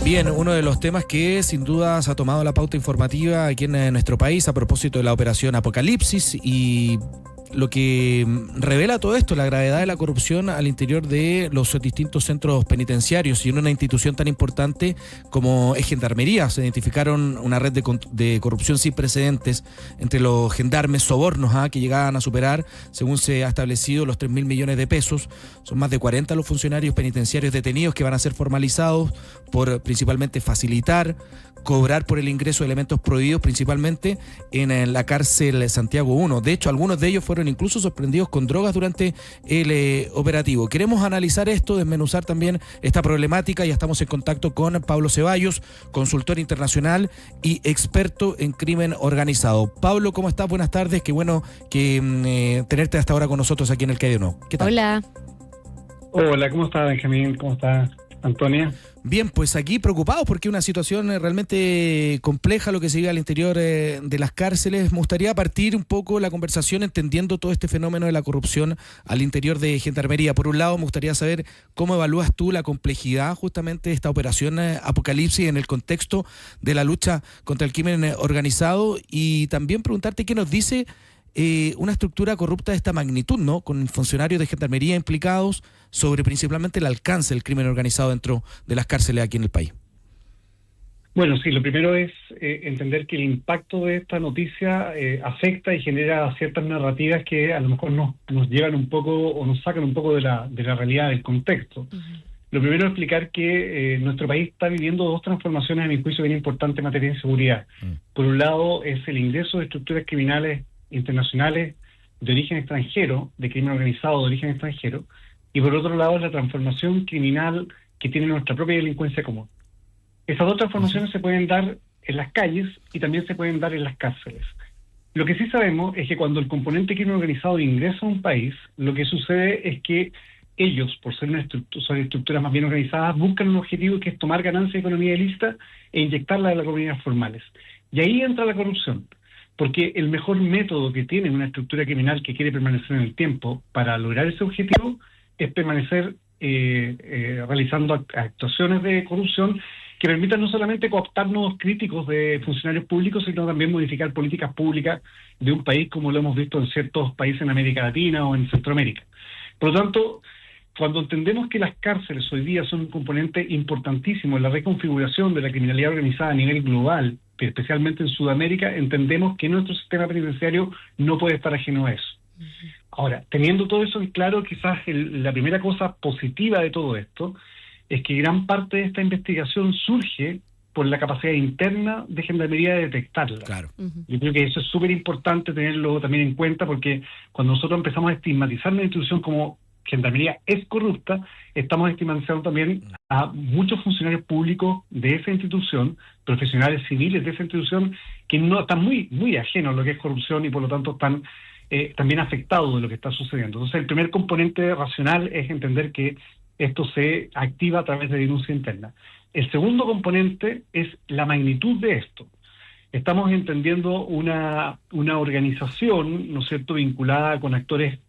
Bien, uno de los temas que sin duda se ha tomado la pauta informativa aquí en nuestro país a propósito de la operación Apocalipsis y lo que revela todo esto, la gravedad de la corrupción al interior de los distintos centros penitenciarios y en una institución tan importante como es Gendarmería. Se identificaron una red de corrupción sin precedentes entre los gendarmes, sobornos que llegaban a superar, según se ha establecido, los 3.000 millones de pesos. Son más de 40 los funcionarios penitenciarios detenidos que van a ser formalizados por principalmente facilitar, cobrar por el ingreso de elementos prohibidos, principalmente en la cárcel Santiago 1. De hecho, algunos de ellos fueron incluso sorprendidos con drogas durante el operativo. Queremos analizar esto, desmenuzar también esta problemática. Ya estamos en contacto con Pablo Ceballos, consultor internacional y experto en crimen organizado. Pablo, ¿cómo estás? Buenas tardes. Qué bueno que tenerte hasta ahora con nosotros aquí en el Calle No. ¿Qué tal? Hola. Hola, ¿cómo está Benjamín? ¿Cómo está Antonia? Bien, pues aquí preocupados porque es una situación realmente compleja lo que se vive al interior de las cárceles. Me gustaría partir un poco la conversación entendiendo todo este fenómeno de la corrupción al interior de Gendarmería. Por un lado, me gustaría saber cómo evalúas tú la complejidad justamente de esta operación Apocalipsis en el contexto de la lucha contra el crimen organizado y también preguntarte qué nos dice una estructura corrupta de esta magnitud, ¿no? Con funcionarios de Gendarmería implicados sobre principalmente el alcance del crimen organizado dentro de las cárceles aquí en el país. Bueno, sí, lo primero es entender que el impacto de esta noticia afecta y genera ciertas narrativas que a lo mejor nos llevan un poco o nos sacan un poco de la realidad, del contexto. Uh-huh. Lo primero es explicar que nuestro país está viviendo dos transformaciones, a mi juicio, bien importantes en materia de seguridad. Uh-huh. Por un lado, es el ingreso de estructuras criminales internacionales de origen extranjero, de crimen organizado de origen extranjero, y por otro lado es la transformación criminal que tiene nuestra propia delincuencia común. Esas dos transformaciones se pueden dar en las calles y también se pueden dar en las cárceles. Lo que sí sabemos es que cuando el componente crimen organizado ingresa a un país, lo que sucede es que ellos, por ser son estructuras más bien organizadas, buscan un objetivo que es tomar ganancia de economía ilícita e inyectarla en las economías formales. Y ahí entra la corrupción. Porque el mejor método que tiene una estructura criminal que quiere permanecer en el tiempo para lograr ese objetivo es permanecer realizando actuaciones de corrupción que permitan no solamente cooptar nuevos críticos de funcionarios públicos, sino también modificar políticas públicas de un país como lo hemos visto en ciertos países en América Latina o en Centroamérica. Por lo tanto, cuando entendemos que las cárceles hoy día son un componente importantísimo en la reconfiguración de la criminalidad organizada a nivel global, especialmente en Sudamérica, entendemos que nuestro sistema penitenciario no puede estar ajeno a eso. Uh-huh. Ahora, teniendo todo eso en claro, quizás la primera cosa positiva de todo esto es que gran parte de esta investigación surge por la capacidad interna de Gendarmería de detectarla. Claro. Uh-huh. Yo creo que eso es súper importante tenerlo también en cuenta, porque cuando nosotros empezamos a estigmatizar una institución como Gendarmería es corrupta, estamos estigmatizando también a muchos funcionarios públicos de esa institución, profesionales civiles de esa institución, que no están muy ajenos a lo que es corrupción y por lo tanto están también afectados de lo que está sucediendo. Entonces el primer componente racional es entender que esto se activa a través de denuncia interna. El segundo componente es la magnitud de esto. Estamos entendiendo una organización, ¿no es cierto?, vinculada con actores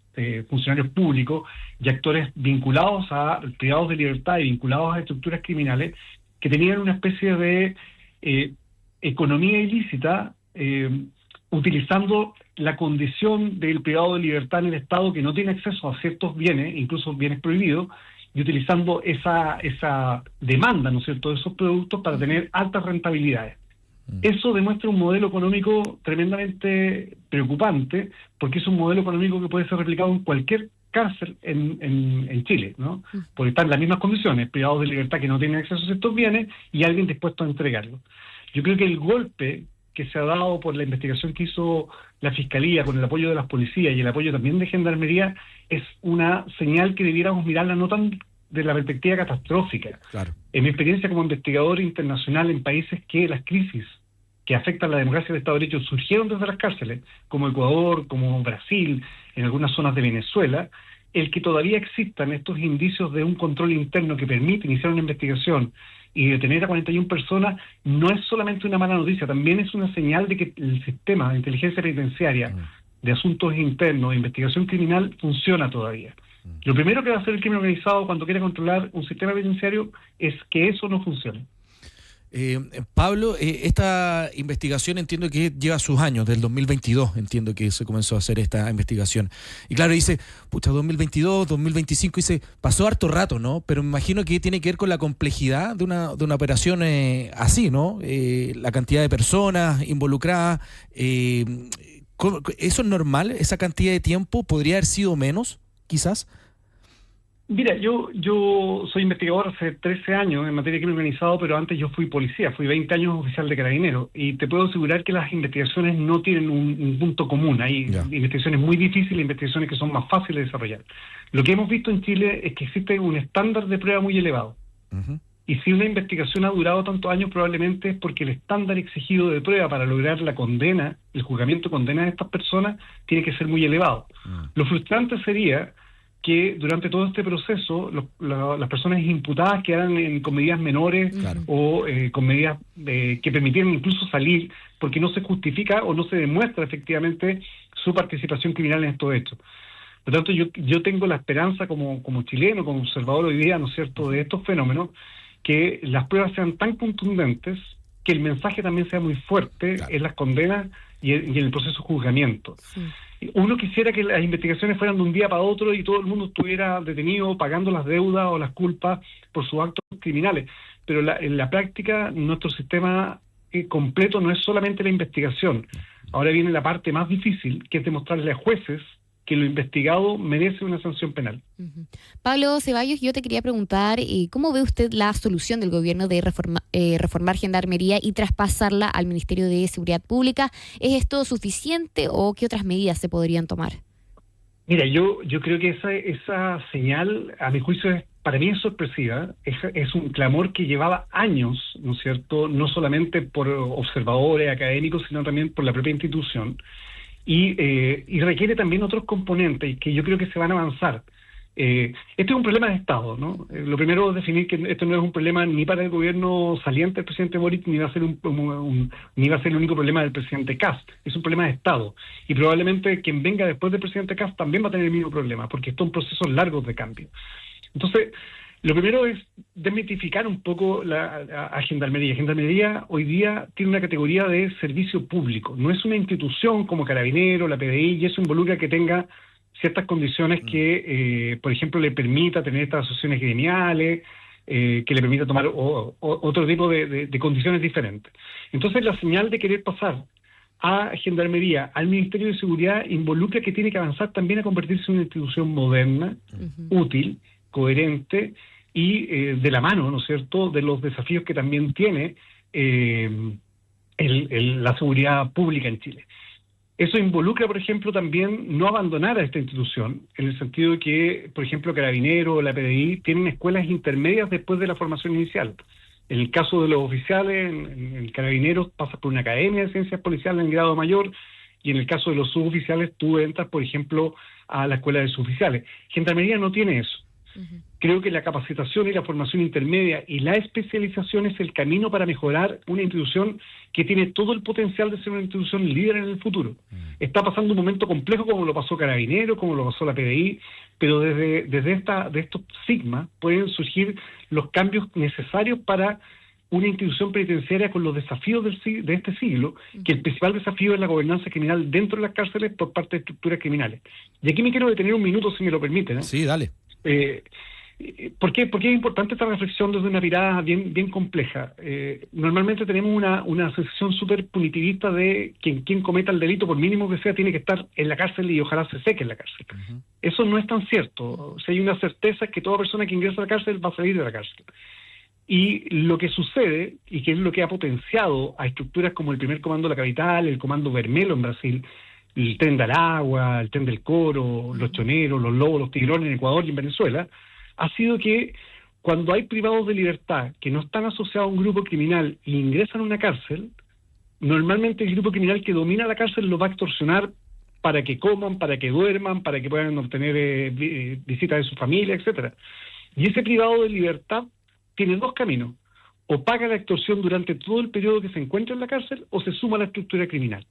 funcionarios públicos y actores vinculados a privados de libertad y vinculados a estructuras criminales que tenían una especie de economía ilícita utilizando la condición del privado de libertad en el Estado que no tiene acceso a ciertos bienes, incluso bienes prohibidos, y utilizando esa demanda, ¿no es cierto?, de esos productos para tener altas rentabilidades. Eso demuestra un modelo económico tremendamente preocupante, porque es un modelo económico que puede ser replicado en cualquier cárcel en Chile, ¿no? Porque están en las mismas condiciones, privados de libertad que no tienen acceso a estos bienes y alguien dispuesto a entregarlos. Yo creo que el golpe que se ha dado por la investigación que hizo la Fiscalía con el apoyo de las policías y el apoyo también de Gendarmería es una señal que debiéramos mirarla no tan de la perspectiva catastrófica. Claro. En mi experiencia como investigador internacional en países que las crisis que afectan la democracia y el Estado de Derecho surgieron desde las cárceles, como Ecuador, como Brasil, en algunas zonas de Venezuela, el que todavía existan estos indicios de un control interno que permite iniciar una investigación y detener a 41 personas no es solamente una mala noticia, también es una señal de que el sistema de inteligencia penitenciaria, de asuntos internos, de investigación criminal, funciona todavía. Lo primero que va a hacer el crimen organizado cuando quiera controlar un sistema penitenciario es que eso no funcione. Pablo, esta investigación entiendo que lleva sus años, del 2022 entiendo que se comenzó a hacer esta investigación. Y claro, dice, pucha, 2022, 2025, dice, pasó harto rato, ¿no? Pero me imagino que tiene que ver con la complejidad de una operación así, ¿no? La cantidad de personas involucradas. ¿Eso es normal? ¿Esa cantidad de tiempo podría haber sido menos, quizás? Mira, yo soy investigador hace 13 años en materia de crimen organizado, pero antes yo fui policía, fui 20 años oficial de Carabineros, y te puedo asegurar que las investigaciones no tienen un punto común. Hay investigaciones muy difíciles, investigaciones que son más fáciles de desarrollar. Lo que hemos visto en Chile es que existe un estándar de prueba muy elevado. Uh-huh. Y si una investigación ha durado tantos años, probablemente es porque el estándar exigido de prueba para lograr la condena, el juzgamiento condena de estas personas, tiene que ser muy elevado. Uh-huh. Lo frustrante sería que durante todo este proceso las personas imputadas quedan con medidas menores, claro, o con medidas que permitieran incluso salir porque no se justifica o no se demuestra efectivamente su participación criminal en estos hechos. Por lo tanto, yo tengo la esperanza como chileno, como observador hoy día, ¿no es cierto?, de estos fenómenos, que las pruebas sean tan contundentes, que el mensaje también sea muy fuerte, claro, en las condenas y en el proceso de juzgamiento. Sí. Uno quisiera que las investigaciones fueran de un día para otro y todo el mundo estuviera detenido pagando las deudas o las culpas por sus actos criminales, pero en la práctica nuestro sistema completo no es solamente la investigación. Ahora viene la parte más difícil, que es demostrarle a jueces que lo investigado merece una sanción penal. Uh-huh. Pablo Ceballos, yo te quería preguntar, ¿cómo ve usted la solución del gobierno de reformar Gendarmería y traspasarla al Ministerio de Seguridad Pública? ¿Es esto suficiente o qué otras medidas se podrían tomar? Mira, yo creo que esa señal, a mi juicio, para mí es sorpresiva. Es un clamor que llevaba años, ¿no es cierto?, no solamente por observadores académicos, sino también por la propia institución. Y requiere también otros componentes que yo creo que se van a avanzar. Este es un problema de Estado, ¿no? Lo primero es definir que esto no es un problema ni para el gobierno saliente del presidente Boric, ni va a ser ni va a ser el único problema del presidente Kast. Es un problema de Estado. Y probablemente quien venga después del presidente Kast también va a tener el mismo problema, porque estos son procesos largos de cambio. Entonces, lo primero es desmitificar un poco a Gendarmería. Gendarmería hoy día tiene una categoría de servicio público. No es una institución como Carabineros, la PDI, y eso involucra que tenga ciertas condiciones que, por ejemplo, le permita tener estas asociaciones gremiales, que le permita tomar otro tipo de condiciones diferentes. Entonces, la señal de querer pasar a Gendarmería, al Ministerio de Seguridad, involucra que tiene que avanzar también a convertirse en una institución moderna, uh-huh, útil, coherente y de la mano, ¿no es cierto?, de los desafíos que también tiene la seguridad pública en Chile. Eso involucra, por ejemplo, también no abandonar a esta institución, en el sentido de que, por ejemplo, Carabineros o la PDI tienen escuelas intermedias después de la formación inicial. En el caso de los oficiales, en Carabineros pasa por una academia de ciencias policiales en grado mayor, y en el caso de los suboficiales tú entras, por ejemplo, a la escuela de suboficiales. Gendarmería no tiene eso. Uh-huh. Creo que la capacitación y la formación intermedia y la especialización es el camino para mejorar una institución que tiene todo el potencial de ser una institución líder en el futuro. Uh-huh. Está pasando un momento complejo como lo pasó Carabineros, como lo pasó la PDI, pero desde estos sigmas pueden surgir los cambios necesarios para una institución penitenciaria con los desafíos de este siglo, que el principal desafío es la gobernanza criminal dentro de las cárceles por parte de estructuras criminales. Y aquí me quiero detener un minuto, si me lo permiten, ¿eh? Sí, dale. ¿Por qué es importante esta reflexión desde una mirada bien compleja? Normalmente tenemos una sensación súper punitivista de que quien cometa el delito, por mínimo que sea, tiene que estar en la cárcel y ojalá se seque en la cárcel. Uh-huh. Eso no es tan cierto. O sea, hay una certeza que toda persona que ingresa a la cárcel va a salir de la cárcel. Y lo que sucede, y que es lo que ha potenciado a estructuras como el primer comando de la capital, el comando Vermelo en Brasil, el tren de Aragua, el tren del Coro, los choneros, los lobos, los tigrones en Ecuador y en Venezuela, ha sido que cuando hay privados de libertad que no están asociados a un grupo criminal e ingresan a una cárcel, normalmente el grupo criminal que domina la cárcel los va a extorsionar para que coman, para que duerman, para que puedan obtener visitas de su familia, etcétera. Y ese privado de libertad tiene dos caminos: o paga la extorsión durante todo el periodo que se encuentra en la cárcel, o se suma a la estructura criminal.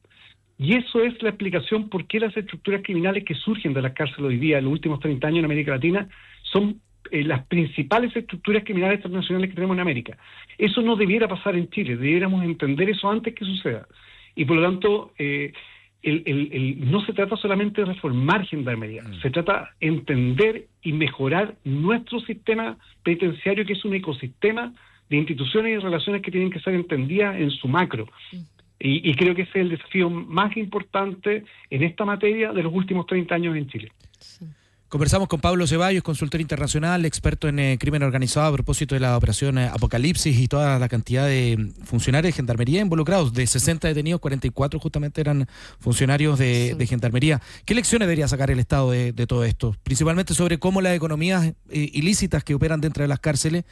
Y eso es la explicación por qué las estructuras criminales que surgen de las cárceles hoy día, en los últimos 30 años en América Latina, son las principales estructuras criminales transnacionales que tenemos en América. Eso no debiera pasar en Chile, debiéramos entender eso antes que suceda. Y por lo tanto, no se trata solamente de reformar Gendarmería, se trata de entender y mejorar nuestro sistema penitenciario, que es un ecosistema de instituciones y relaciones que tienen que ser entendidas en su macro. Y creo que ese es el desafío más importante en esta materia de los últimos 30 años en Chile. Sí. Conversamos con Pablo Ceballos, consultor internacional, experto en crimen organizado a propósito de la operación Apocalipsis y toda la cantidad de funcionarios de Gendarmería involucrados. De 60 detenidos, 44 justamente eran funcionarios de Gendarmería. ¿Qué lecciones debería sacar el Estado de todo esto? Principalmente sobre cómo las economías ilícitas que operan dentro de las cárceles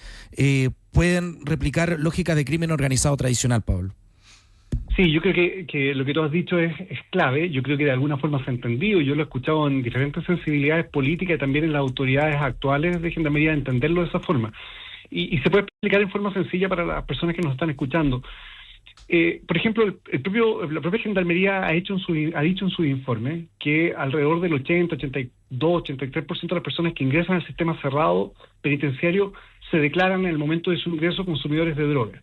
pueden replicar lógicas de crimen organizado tradicional, Pablo. Sí, yo creo que lo que tú has dicho es clave. Yo creo que de alguna forma se ha entendido. Yo lo he escuchado en diferentes sensibilidades políticas y también en las autoridades actuales de Gendarmería, entenderlo de esa forma. Y se puede explicar en forma sencilla para las personas que nos están escuchando. Por ejemplo, la propia Gendarmería ha dicho en su informe que alrededor del 80, 82, 83% de las personas que ingresan al sistema cerrado penitenciario se declaran en el momento de su ingreso consumidores de droga.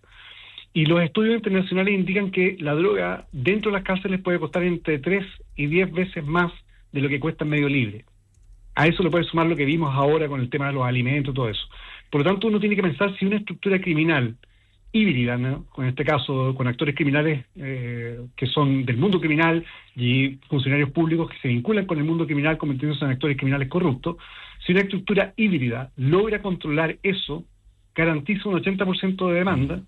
Y los estudios internacionales indican que la droga dentro de las cárceles puede costar entre 3 y 10 veces más de lo que cuesta en medio libre. A eso le puede sumar lo que vimos ahora con el tema de los alimentos y todo eso. Por lo tanto, uno tiene que pensar si una estructura criminal híbrida, ¿no? En este caso con actores criminales que son del mundo criminal y funcionarios públicos que se vinculan con el mundo criminal convirtiéndose en actores criminales corruptos, si una estructura híbrida logra controlar eso, garantiza un 80% de demanda,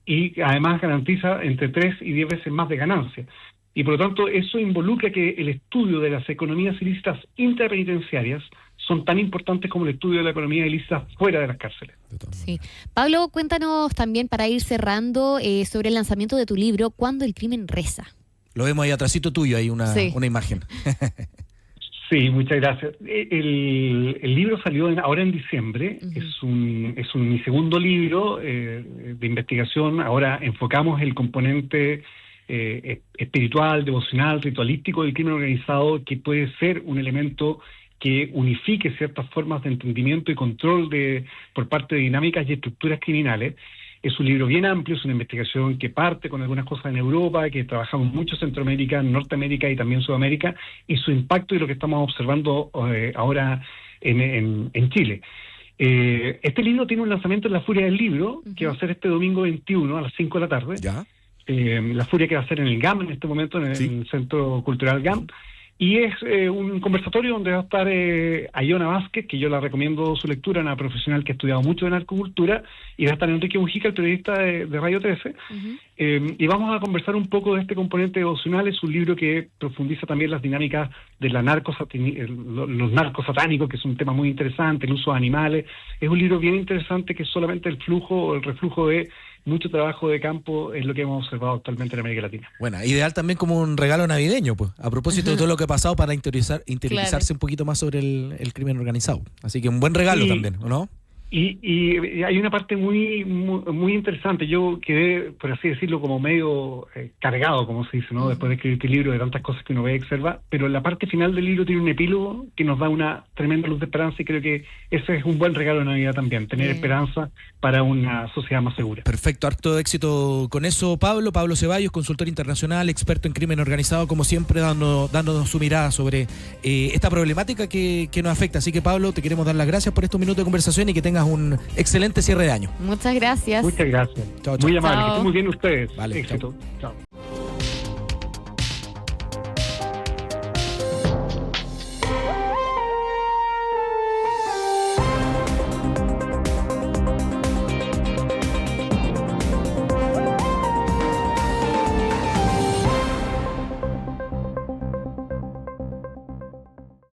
y además garantiza entre 3 y 10 veces más de ganancia. Y por lo tanto, eso involucra que el estudio de las economías ilícitas intrapenitenciarias son tan importantes como el estudio de la economía ilícita fuera de las cárceles. Sí. Pablo, cuéntanos también, para ir cerrando, sobre el lanzamiento de tu libro, ¿Cuándo el crimen reza? Lo vemos ahí atrásito tuyo, hay una imagen. Sí, muchas gracias. El libro salió ahora en diciembre, es mi segundo libro de investigación. Ahora enfocamos el componente espiritual, devocional, ritualístico del crimen organizado, que puede ser un elemento que unifique ciertas formas de entendimiento y control por parte de dinámicas y estructuras criminales. Es un libro bien amplio, es una investigación que parte con algunas cosas en Europa, que trabajamos mucho en Centroamérica, en Norteamérica y también Sudamérica, y su impacto y lo que estamos observando ahora en Chile. Este libro tiene un lanzamiento en La Furia del Libro, que va a ser este domingo 21 a las 5 de la tarde. ¿Ya? La Furia, que va a ser en el GAM en este momento, en el Centro Cultural GAM. Y es un conversatorio donde va a estar Ayona Vázquez, que yo la recomiendo su lectura, una profesional que ha estudiado mucho de narcocultura, y va a estar Enrique Mujica, el periodista de Radio 13, y vamos a conversar un poco de este componente devocional. Es un libro que profundiza también las dinámicas de los narcos satánicos, que es un tema muy interesante, el uso de animales. Es un libro bien interesante que es solamente el flujo o el reflujo de mucho trabajo de campo, es lo que hemos observado actualmente en América Latina. Bueno, ideal también como un regalo navideño, pues, a propósito de todo lo que ha pasado, para interiorizarse un poquito más sobre el crimen organizado. Así que un buen regalo también, ¿o no? Y hay una parte muy interesante. Yo quedé, por así decirlo, como medio cargado, como se dice, ¿no? Después de escribir este libro, de tantas cosas que uno ve y observa, pero la parte final del libro tiene un epílogo que nos da una tremenda luz de esperanza, y creo que ese es un buen regalo de Navidad también, tener esperanza para una sociedad más segura. Perfecto, harto éxito con eso, Pablo Ceballos, consultor internacional, experto en crimen organizado, como siempre dándonos su mirada sobre esta problemática que nos afecta. Así que, Pablo, te queremos dar las gracias por estos minutos de conversación y que tengas un excelente cierre de año. Muchas gracias. Muchas gracias. Chao. Muy amable, Chao. que estén muy bien ustedes. Vale, éxito. Chao.